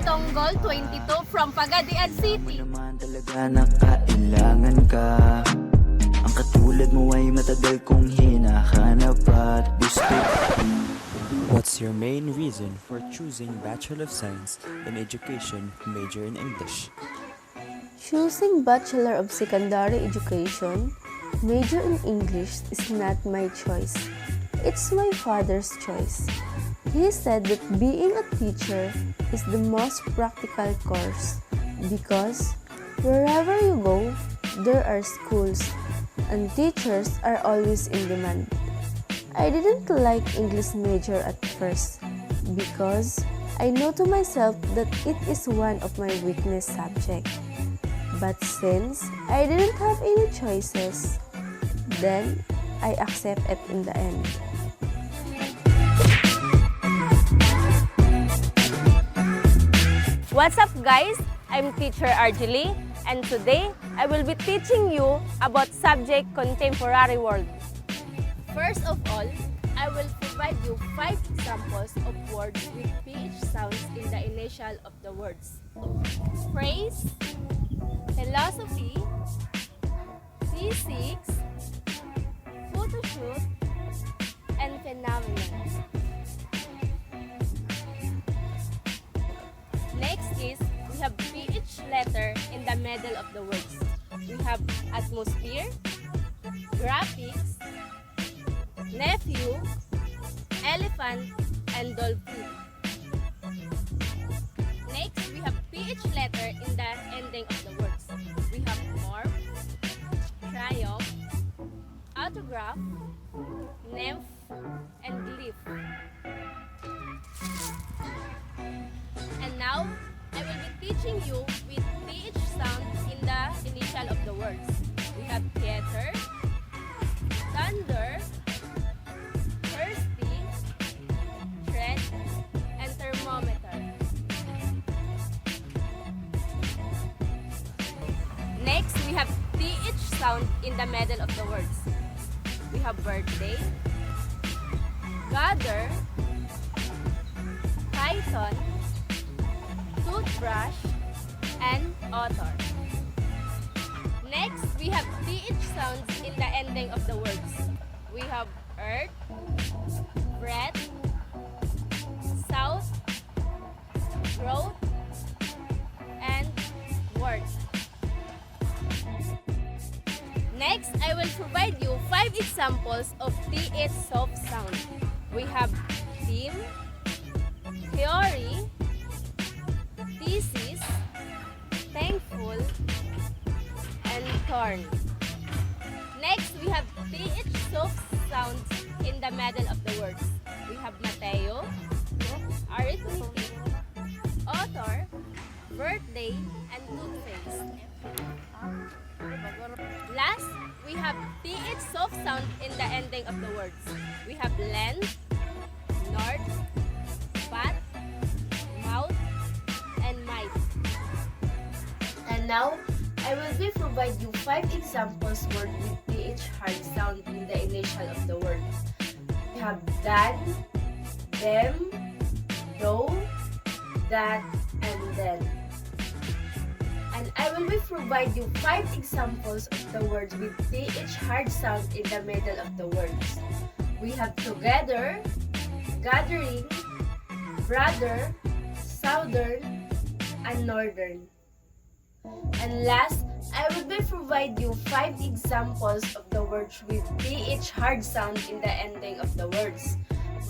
Tonggol 22 from Pagadian City. Alam mo naman talaga na kailangan ka. Ang katulad mo ay matagal kong hinahanap at gusto. What's your main reason for choosing Bachelor of Science in Education major in English? Choosing Bachelor of Secondary Education, major in English is not my choice. It's my father's choice. He said that being a teacher is the most practical course because wherever you go, there are schools and teachers are always in demand. I didn't like English major at first because I know to myself that it is one of my weakness subject. But since I didn't have any choices, then I accept it in the end. What's up guys? I'm teacher Arjeli and today I will be teaching you about subject contemporary world. First of all, I will provide you 5 examples of words with PH sounds in the initial of the words. Phrase, philosophy, physics, photoshoot, and phenomenon. Next is, we have PH letter in the middle of the words. We have atmosphere, graphics, nephew, elephant, and dolphin. Next, we have PH letter in the ending of the words. We have morph, triumph, autograph, nymph, and glyph. And now, I will be teaching you with PH sound in the initial of the words. We have theater, thunder, thirsty, thread, and thermometer. Next, we have TH sound in the middle of the words. We have birthday, gather, python, toothbrush, and author. Next, we have TH sounds in the ending of the words. We have earth, breath, south, growth, and word. Next, I will provide you 5 examples of TH soft sound. We have theme, theory, thesis, thankful, and thorn. Next, we have TH soft sounds in the middle of the words. We have Mateo, arithmetic, author, birthday, and toothpaste. Last, we have TH soft sound in the ending of the words. We have length, north, path, mouth, and might. And now, I will be provide you 5 examples word with TH hard sound in the initial of the word. We have dan, them, though, that, and then. And I will be provide you 5 examples of the words with TH hard sound in the middle of the words. We have together, gathering, brother, southern, and northern. And last, I will be provide you 5 examples of the words with TH hard sound in the ending of the words.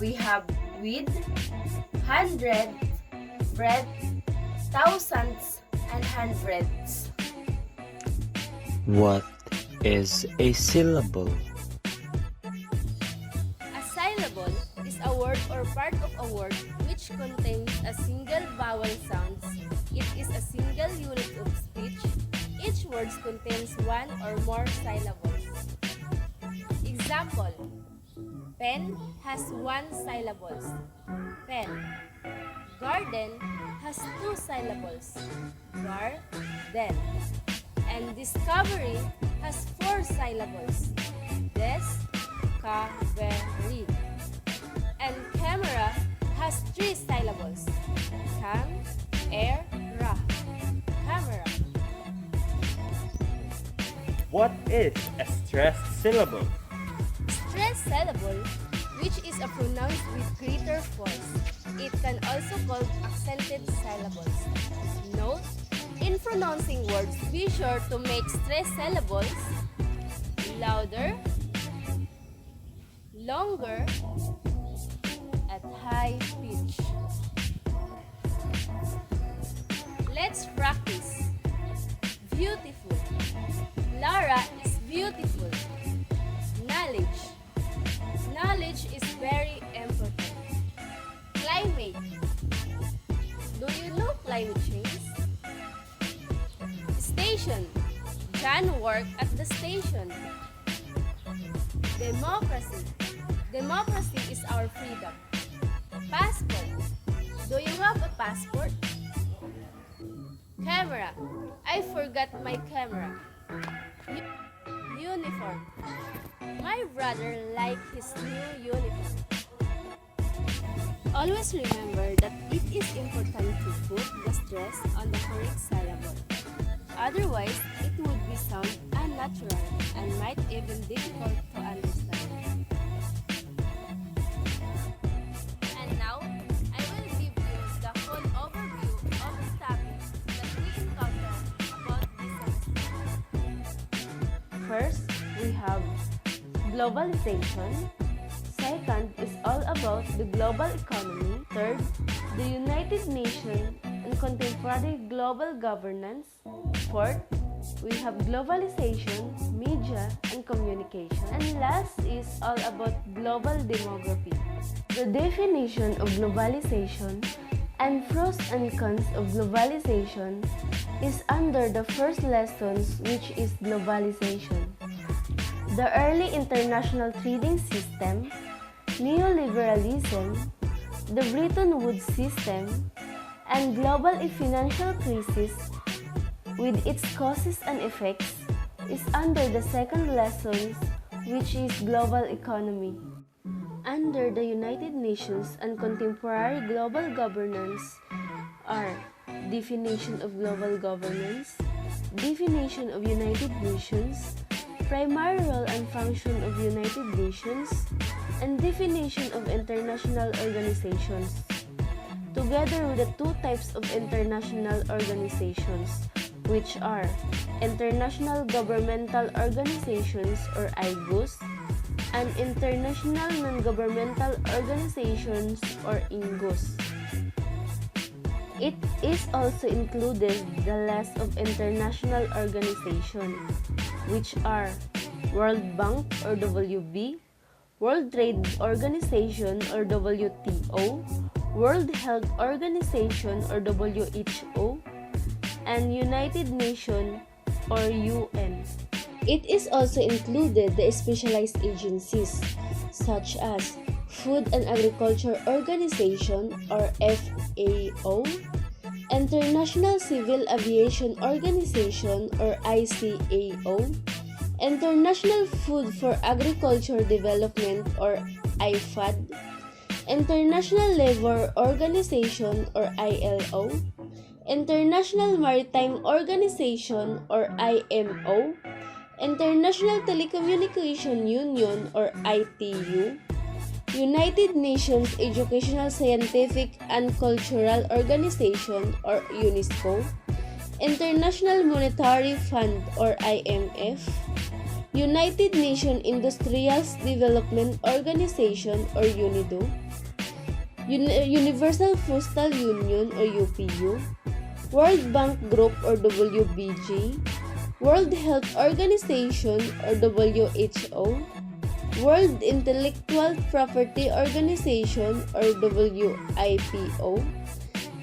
We have with, hundred, bread, thousands, and hundreds. What is a syllable? A syllable is a word or part of a word which contains a single vowel sound. It is a single unit of speech. Each word contains one or more syllables. Example, pen has 1 syllable. Pen. Garden has 2 syllables. Garden. And discovery has 4 syllables. Discovery. And camera has 3 syllables. Camera. Era. Camera. What is a stressed syllable? Stressed syllable, which is a pronounced with greater force. It can also called accented syllables. Note, in pronouncing words, be sure to make stressed syllables louder, longer, at high pitch. Let's practice. Beautiful. Lara is beautiful. Knowledge. Knowledge is very important. Climate. Do you know climate change? Station. John worked at the station. Democracy. Democracy is our freedom. Passport. Do you have a passport? Camera. I forgot my camera. Uniform. My brother likes his new uniform. Always remember that it is important to put the stress on the correct syllable. Otherwise, it would be sound unnatural and might even difficult to understand. And now, I will give you the whole overview of the topics that we encountered about this semester. First, we have globalization. Second is all about the global economy. Third, the United Nations and contemporary global governance. Fourth, we have globalization, media, and communication. And last is all about global demography. The definition of globalization and pros and cons of globalization is under the first lessons, which is globalization. The early international trading system, neoliberalism, the Bretton Woods system, and global financial crisis with its causes and effects is under the second lessons, which is global economy. Under the United Nations and contemporary global governance are definition of global governance, definition of United Nations, primary role and function of United Nations, and definition of international organizations, together with the two types of international organizations, which are International Governmental Organizations or IGOs, and International Non-Governmental Organizations or INGOs. It is also included the list of international organizations, which are World Bank or WB, World Trade Organization or WTO, World Health Organization or WHO, and United Nations or UN. It is also included the specialized agencies such as Food and Agriculture Organization or FAO, International Civil Aviation Organization or ICAO, International Food for Agriculture Development or IFAD, International Labour Organization or ILO, International Maritime Organization or IMO, International Telecommunication Union or ITU, United Nations Educational, Scientific and Cultural Organization or UNESCO, International Monetary Fund or IMF, United Nations Industrial Development Organization or UNIDO, Universal Postal Union or UPU, World Bank Group or WBG, World Health Organization or WHO, World Intellectual Property Organization or WIPO,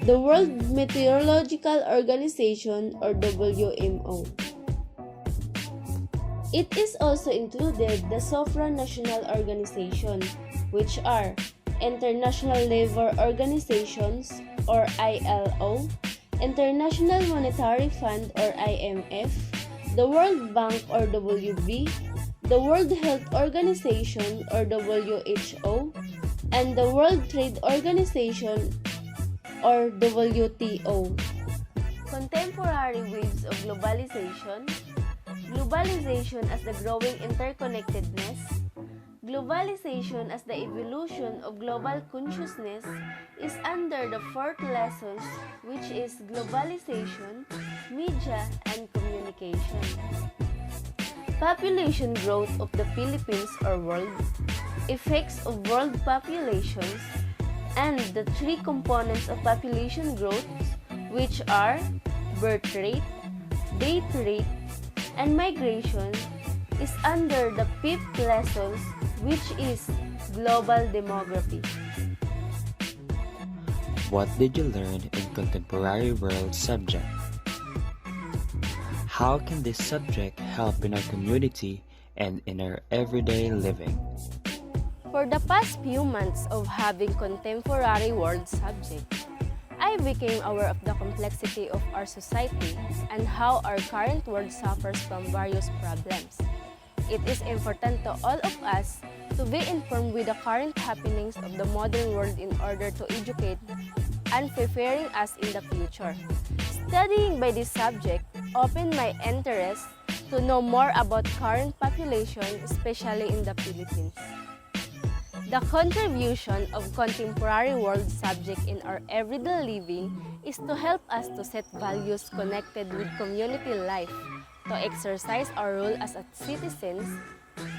the World Meteorological Organization or WMO. It is also included the supranational organization, which are International Labour Organizations or ILO, International Monetary Fund or IMF, the World Bank or WB, the World Health Organization or WHO, and the World Trade Organization or WTO. Contemporary waves of globalization, globalization as the growing interconnectedness, globalization as the evolution of global consciousness is under the fourth lessons, which is globalization, media, and communication. Population growth of the Philippines or world, effects of world populations, and the three components of population growth, which are birth rate, death rate, and migration, is under the fifth lessons, which is global demography. What did you learn in contemporary world subject? How can this subject help in our community and in our everyday living? For the past few months of having contemporary world subject, I became aware of the complexity of our society and how our current world suffers from various problems. It is important to all of us to be informed with the current happenings of the modern world in order to educate and preparing us in the future. Studying by this subject opened my interest to know more about current population, especially in the Philippines. The contribution of contemporary world subject in our everyday living is to help us to set values connected with community life, to exercise our role as citizens.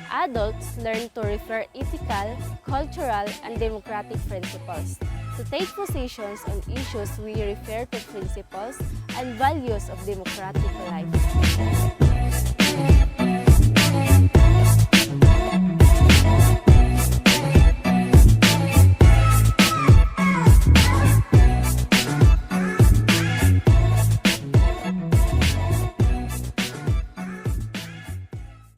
Adults learn to refer ethical, cultural, and democratic principles, to take positions on issues we refer to principles and values of democratic life.